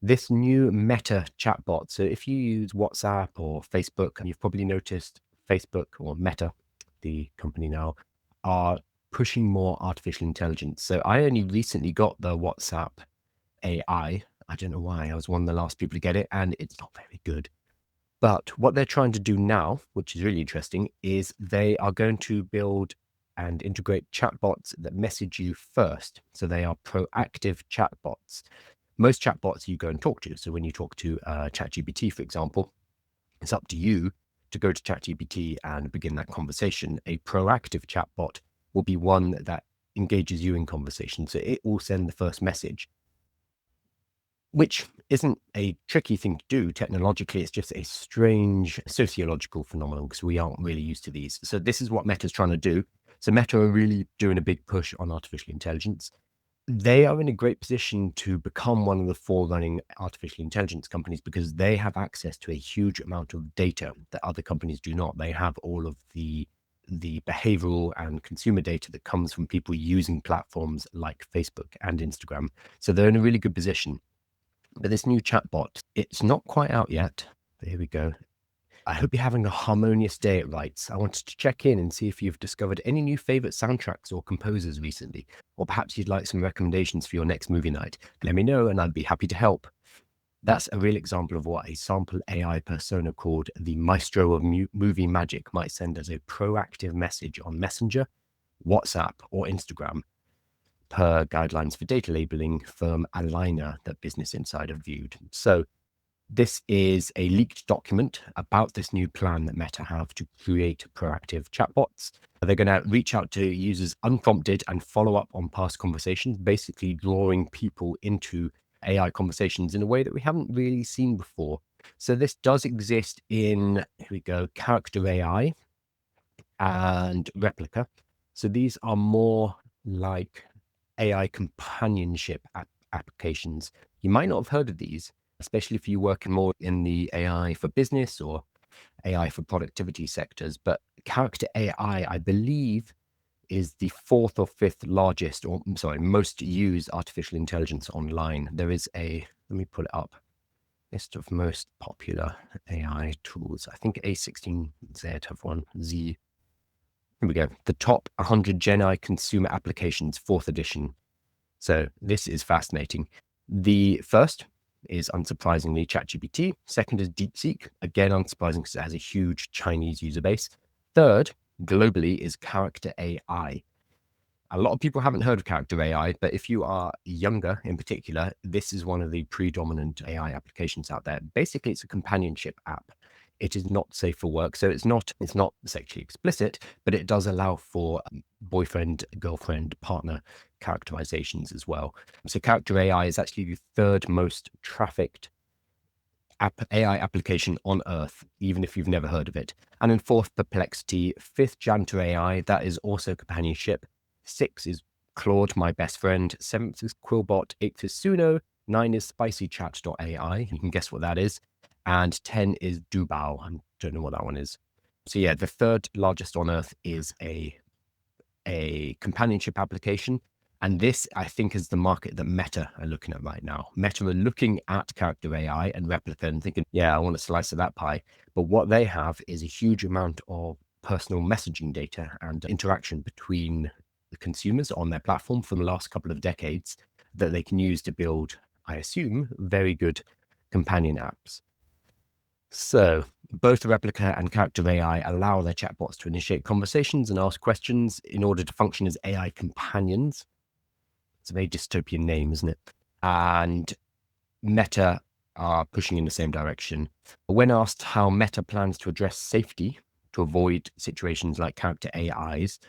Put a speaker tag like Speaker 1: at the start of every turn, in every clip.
Speaker 1: this new Meta chatbot. So if you use WhatsApp or Facebook, and you've probably noticed Facebook or Meta, the company now, are pushing more artificial intelligence. So I only recently got the WhatsApp AI. I don't know why. I was one of the last people to get it, and it's not very good. But what they're trying to do now, which is really interesting, is they are going to build and integrate chatbots that message you first. So they are proactive chatbots. Most chatbots you go and talk to. So when you talk to ChatGPT, for example, it's up to you to go to ChatGPT and begin that conversation. A proactive chatbot will be one that engages you in conversation. So it will send the first message, which isn't a tricky thing to do technologically. It's just a strange sociological phenomenon because we aren't really used to these. So this is what Meta's trying to do. So Meta are really doing a big push on artificial intelligence. They are in a great position to become one of the forerunning artificial intelligence companies because they have access to a huge amount of data that other companies do not. They have all of the behavioral and consumer data that comes from people using platforms like Facebook and Instagram. So they're in a really good position. But this new chatbot, it's not quite out yet. But here we go. I hope you're having a harmonious day, it writes. I wanted to check in and see if you've discovered any new favorite soundtracks or composers recently, or perhaps you'd like some recommendations for your next movie night. Let me know and I'd be happy to help. That's a real example of what a sample AI persona called the maestro of movie magic might send as a proactive message on Messenger, WhatsApp, or Instagram, per guidelines for data labeling firm Aligner that Business Insider viewed. So this is a leaked document about this new plan that Meta have to create proactive chatbots. They're going to reach out to users unprompted and follow up on past conversations, basically drawing people into AI conversations in a way that we haven't really seen before. So this does exist in, here we go, Character AI and Replica. So these are more like AI companionship applications. You might not have heard of these, especially if you work more in the AI for business or AI for productivity sectors. But Character AI, I believe, is the fourth or fifth largest, or sorry, most used artificial intelligence online. There is a, let me pull it up, list of most popular AI tools. I think A16Z have one, Z. Here we go. The top 100 Gen AI consumer applications, fourth edition. So this is fascinating. The first is unsurprisingly ChatGPT. Second is DeepSeek. Again, unsurprising because it has a huge Chinese user base. Third, globally, is Character AI. A lot of people haven't heard of Character AI, but if you are younger in particular, this is one of the predominant AI applications out there. Basically, it's a companionship app. It is not safe for work, so it's not sexually explicit, but it does allow for boyfriend, girlfriend, partner characterizations as well. So Character AI is actually the third most trafficked AI application on Earth, even if you've never heard of it. And in fourth, Perplexity. Fifth, Janter AI. That is also companionship. Six is Claude, my best friend. Seventh is Quillbot. Eighth is Suno. Nine is SpicyChat.ai. You can guess what that is. And 10 is Dubao. I don't know what that one is. So yeah, the third largest on Earth is a companionship application. And this, I think, is the market that Meta are looking at right now. Meta are looking at Character AI and Replica and thinking, yeah, I want a slice of that pie. But what they have is a huge amount of personal messaging data and interaction between the consumers on their platform for the last couple of decades that they can use to build, I assume, very good companion apps. So both Replica and Character AI allow their chatbots to initiate conversations and ask questions in order to function as AI companions. It's a very dystopian name, isn't it? And Meta are pushing in the same direction. When asked how Meta plans to address safety to avoid situations like Character AIs,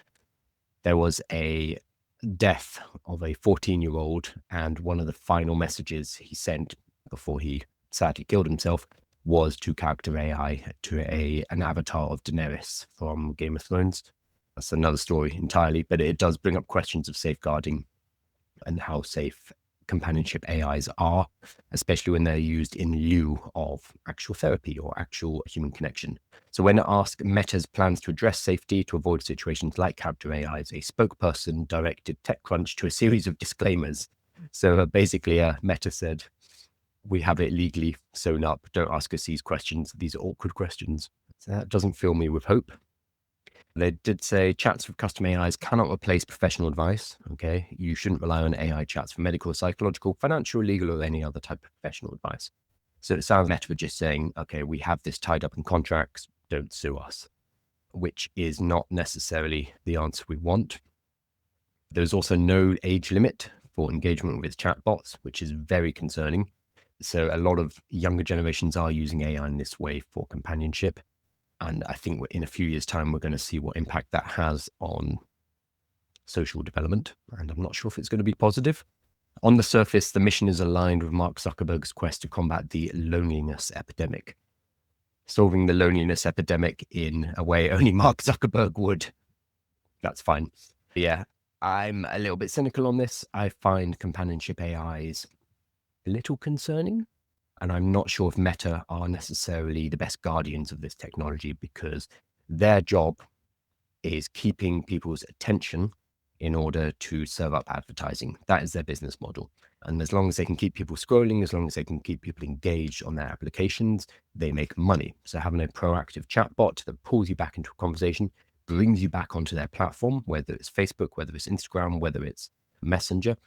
Speaker 1: there was a death of a 14-year-old, and one of the final messages he sent before he sadly killed himself was to Character AI, to an avatar of Daenerys from Game of Thrones. That's another story entirely, but it does bring up questions of safeguarding and how safe companionship AIs are, especially when they're used in lieu of actual therapy or actual human connection. So when asked Meta's plans to address safety to avoid situations like Character AIs, a spokesperson directed TechCrunch to a series of disclaimers. So basically, Meta said, we have it legally sewn up. Don't ask us these questions. These are awkward questions. So that doesn't fill me with hope. They did say chats with custom AIs cannot replace professional advice. Okay. You shouldn't rely on AI chats for medical, psychological, financial, legal, or any other type of professional advice. So it sounds Meta were just saying, okay, we have this tied up in contracts, don't sue us, which is not necessarily the answer we want. There's also no age limit for engagement with chatbots, which is very concerning. So a lot of younger generations are using AI in this way for companionship. And I think in a few years' time, we're going to see what impact that has on social development. And I'm not sure if it's going to be positive. On the surface, the mission is aligned with Mark Zuckerberg's quest to combat the loneliness epidemic. Solving the loneliness epidemic in a way only Mark Zuckerberg would. That's fine. But yeah, I'm a little bit cynical on this. I find companionship AIs a little concerning. And I'm not sure if Meta are necessarily the best guardians of this technology, because their job is keeping people's attention in order to serve up advertising. That is their business model. And as long as they can keep people scrolling, as long as they can keep people engaged on their applications, they make money. So having a proactive chatbot that pulls you back into a conversation, brings you back onto their platform, whether it's Facebook, whether it's Instagram, whether it's Messenger,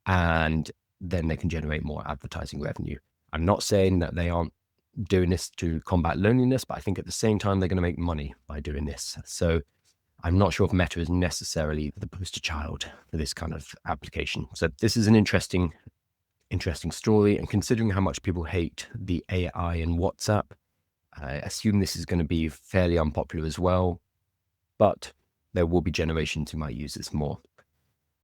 Speaker 1: and then they can generate more advertising revenue. I'm not saying that they aren't doing this to combat loneliness, but I think at the same time, they're going to make money by doing this. So I'm not sure if Meta is necessarily the poster child for this kind of application. So this is an interesting story. And considering how much people hate the AI in WhatsApp, I assume this is going to be fairly unpopular as well. But there will be generations who might use this more.